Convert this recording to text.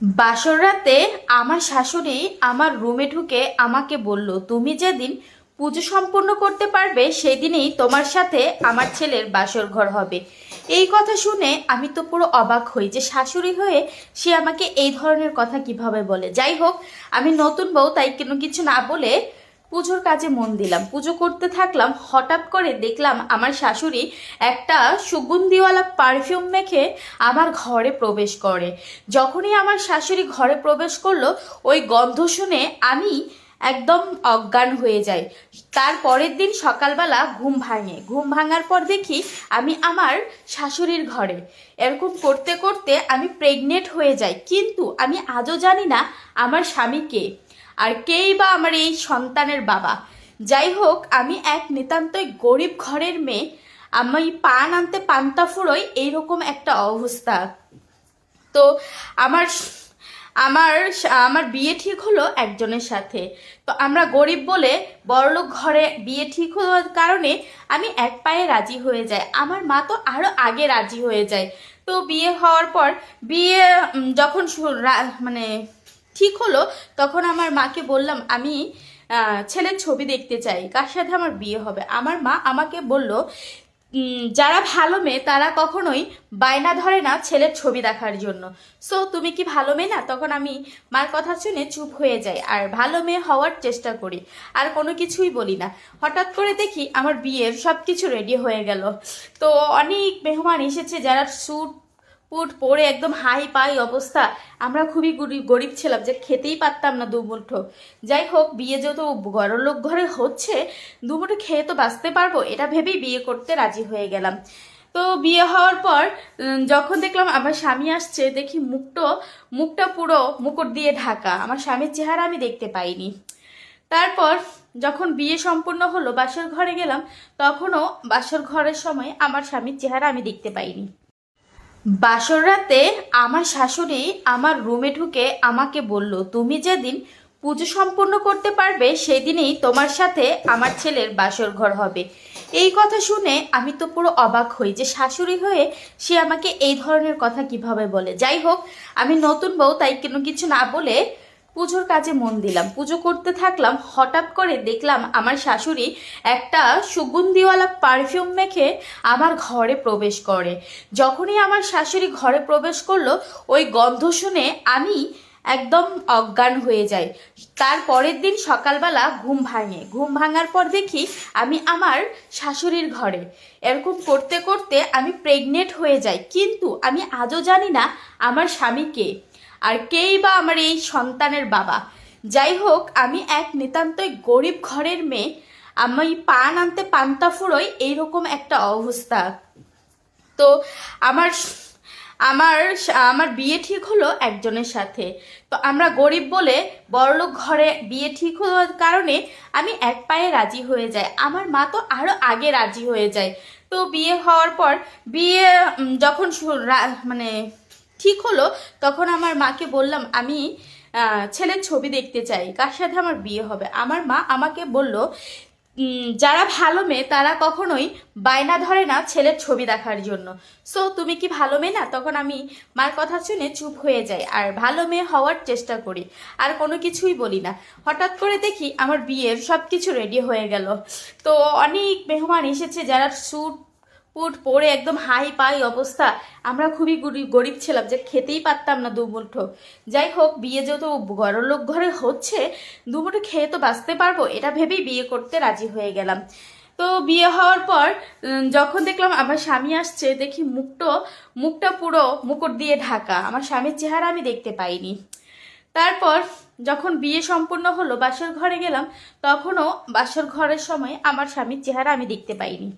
বাসর রাতে আমার শাশুড়ি আমার রুমে ঢুকে আমাকে বলল, তুমি যেদিন পুজো সম্পূর্ণ করতে পারবে সেদিনই তোমার সাথে আমার ছেলের বাসর ঘর হবে। এই কথা শুনে আমি তো পুরো অবাক হই যে শাশুড়ি হয়ে সে আমাকে এই ধরনের কথা কিভাবে বলে। যাই হোক, আমি নতুন বউ, তাই কোনো কিছু না বলে পুজোর কাজে মন দিলাম, পুজো করতে থাকলাম। হঠাৎ করে দেখলাম আমার শাশুড়ি একটা সুগন্ধিওয়ালা পারফিউম মেখে আমার ঘরে প্রবেশ করে। যখনই আমার শাশুড়ি ঘরে প্রবেশ করলো, ওই গন্ধ শুনে আমি একদম অজ্ঞান হয়ে যাই। তার পরের দিন সকালবেলা ঘুম ভাঙার পর দেখি আমি আমার শাশুড়ির ঘরে। এরকম করতে করতে আমি প্রেগনেন্ট হয়ে যাই, কিন্তু আমি আজও জানি না আমার স্বামীকে আর কেই বা আমার এই সন্তানের বাবা। যাই হোক, আমি এক নিতান্তই গরিব ঘরের মেয়ে। আমি পান আনতে পান্তা ফুরোই, এইরকম একটা অবস্থা। তো আমার আমার আমার বিয়ে ঠিক হলো একজনের সাথে। তো আমরা গরিব বলে বড়লোক ঘরে বিয়ে ঠিক হওয়ার কারণে আমি এক পায়ে রাজি হয়ে যাই। আমার মা তো আরো আগে রাজি হয়ে যায়। তো বিয়ে হওয়ার পর বিয়ে যখন মানে ঠিক হলো, তখন আমার মাকে বললাম আমি ছেলের ছবি দেখতে চাই, কার সাথে আমার বিয়ে হবে। আমার মা আমাকে বলল, যারা ভালো মেয়ে তারা কখনোই বায়না ধরে না ছেলের ছবি দেখার জন্য। সো তুমি কি ভালো মেয়ে না? তখন আমি মার কথা শুনে চুপ হয়ে যাই আর ভালো মেয়ে হওয়ার চেষ্টা করি, আর কোনো কিছুই বলি না। হঠাৎ করে দেখি আমার বিয়ের সব কিছু রেডি হয়ে গেল। তো অনেক মেহমান এসেছে, যারা স্যুট পুট পরে একদম হাই পাই অবস্থা। আমরা খুবই গরিব ছিলাম যে খেতেই পারতাম না দুমুঠো। যাই হোক, বিয়ে যেহেতু বড়লোক ঘরে হচ্ছে, দুমুঠো খেয়ে তো বাঁচতে পারবো, এটা ভেবেই বিয়ে করতে রাজি হয়ে গেলাম। তো বিয়ে হওয়ার পর যখন দেখলাম আমার স্বামী আসছে, দেখি মুখটা পুরো মুকুট দিয়ে ঢাকা। আমার স্বামীর চেহারা আমি দেখতে পাইনি। তারপর যখন বিয়ে সম্পূর্ণ হলো, বাসর ঘরে গেলাম, তখনও বাসর ঘরের সময় আমার স্বামীর চেহারা আমি দেখতে পাইনি। বাসর রাতে আমার শাশুড়ি আমার রুমে ঢুকে আমাকে বলল, তুমি যেদিন পুজো সম্পূর্ণ করতে পারবে সেদিনই তোমার সাথে আমার ছেলের বাসর ঘর হবে। এই কথা শুনে আমি তো পুরো অবাক হই যে শাশুড়ি হয়ে সে আমাকে এই ধরনের কথা কিভাবে বলে। যাই হোক, আমি নতুন বউ, তাই কোনো কিছু না বলে পুজোর কাজে মন দিলাম, পুজো করতে থাকলাম। হঠাৎ করে দেখলাম আমার শাশুড়ি একটা সুগন্ধিওয়ালা পারফিউম মেখে আমার ঘরে প্রবেশ করে। যখনই আমার শাশুড়ি ঘরে প্রবেশ করলো, ওই গন্ধ শুনে আমি একদম অজ্ঞান হয়ে যাই। তার পরের দিন সকালবেলা ঘুম ভাঙার পর দেখি আমি আমার শাশুড়ির ঘরে। এরকম করতে করতে আমি প্রেগনেন্ট হয়ে যাই, কিন্তু আমি আজও জানি না আমার স্বামীকে আর কেই বা আমার এই সন্তানের বাবা। যাই হোক, আমি এক নিতান্তই গরিব ঘরের মেয়ে। আমি পান আনতে পান্তা ফুরোই, এইরকম একটা অবস্থা। তো আমার আমার আমার বিয়ে ঠিক হলো একজনের সাথে। তো আমরা গরিব বলে বড়লোক ঘরে বিয়ে ঠিক হওয়ার কারণে আমি এক পায়ে রাজি হয়ে যাই। আমার মা তো আরো আগে রাজি হয়ে যায়। তো বিয়ে হওয়ার পর বিয়ে যখন মানে ঠিক হলো, তখন আমার মাকে বললাম আমি ছেলের ছবি দেখতে চাই, কার সাথে আমার বিয়ে হবে। আমার মা আমাকে বলল, যারা ভালো মেয়ে তারা কখনোই বায়না ধরে না ছেলের ছবি দেখার জন্য। সো তুমি কি ভালো মেয়ে না? তখন আমি মার কথা শুনে চুপ হয়ে যাই আর ভালো মেয়ে হওয়ার চেষ্টা করি, আর কোনো কিছুই বলি না। হঠাৎ করে দেখি আমার বিয়ের সব কিছু রেডি হয়ে গেল। তো অনেক মেহমান এসেছে, যারা স্যুট পুট পরে একদম হাই পাই অবস্থা। আমরা খুবই গরিব ছিলাম যে খেতেই পারতাম না দুমুঠো। যাই হোক, বিয়ে যেহেতু বড়লোক ঘরে হচ্ছে, দুমুঠো খেয়ে তো বাঁচতে পারবো, এটা ভেবেই বিয়ে করতে রাজি হয়ে গেলাম। তো বিয়ে হওয়ার পর যখন দেখলাম আমার স্বামী আসছে, দেখি মুখটা পুরো মুকুট দিয়ে ঢাকা। আমার স্বামীর চেহারা আমি দেখতে পাইনি। তারপর যখন বিয়ে সম্পূর্ণ হলো, বাসর ঘরে গেলাম, তখনও বাসর ঘরের সময় আমার স্বামীর চেহারা আমি দেখতে পাইনি।